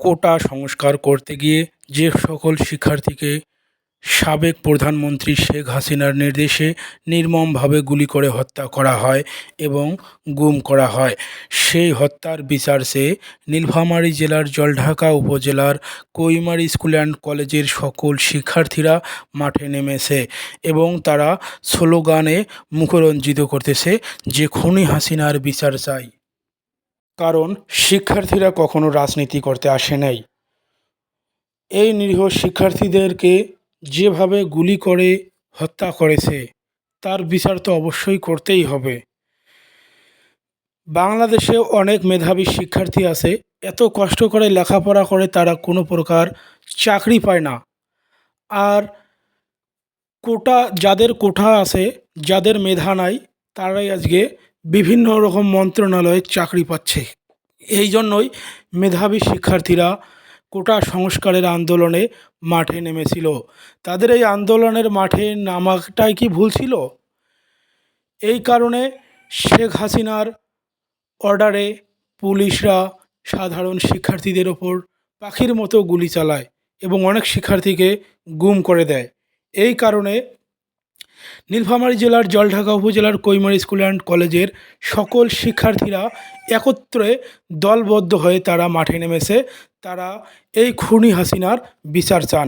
কোটা সংস্কার করতে গিয়ে যে সকল শিক্ষার্থীকে সাবেক প্রধানমন্ত্রী শেখ হাসিনার নির্দেশে নির্মমভাবে গুলি করে হত্যা করা হয় এবং গুম করা হয়, সেই হত্যার বিচার চেয়ে নীলফামারী জেলার জলঢাকা উপজেলার কৈমারী স্কুল অ্যান্ড কলেজের সকল শিক্ষার্থীরা মাঠে নেমেছে এবং তারা স্লোগানে মুখরঞ্জিত করতেছে যে খুনি হাসিনার বিচার চাই। কারণ শিক্ষার্থীরা কখনো রাজনীতি করতে আসে নাই। এই নিরীহ শিক্ষার্থীদেরকে যেভাবে গুলি করে হত্যা করেছে তার বিচার তো অবশ্যই করতেই হবে। বাংলাদেশে অনেক মেধাবী শিক্ষার্থী আছে, এত কষ্ট করে লেখাপড়া করে তারা কোনো প্রকার চাকরি পায় না। আর যাদের কোঠা আছে, যাদের মেধা নাই, তারাই আজকে বিভিন্ন রকম মন্ত্রণালয়ে চাকরি পাচ্ছে। এই জন্যই মেধাবী শিক্ষার্থীরা কোটা সংস্কারের আন্দোলনে মাঠে নেমেছিল। তাদের এই আন্দোলনের মাঠে নামাটাই কি ভুল ছিল? এই কারণে শেখ হাসিনার অর্ডারে পুলিশরা সাধারণ শিক্ষার্থীদের ওপর পাখির মতো গুলি চালায় এবং অনেক শিক্ষার্থীকে গুম করে দেয়। এই কারণে নীলফামারী জেলার জলঢাকা উপজেলার কৈমারী স্কুল অ্যান্ড কলেজের সকল শিক্ষার্থীরা একত্রে দলবদ্ধ হয়ে তারা মাঠে নেমেছে। তারা এই খুনি হাসিনার বিচার চান।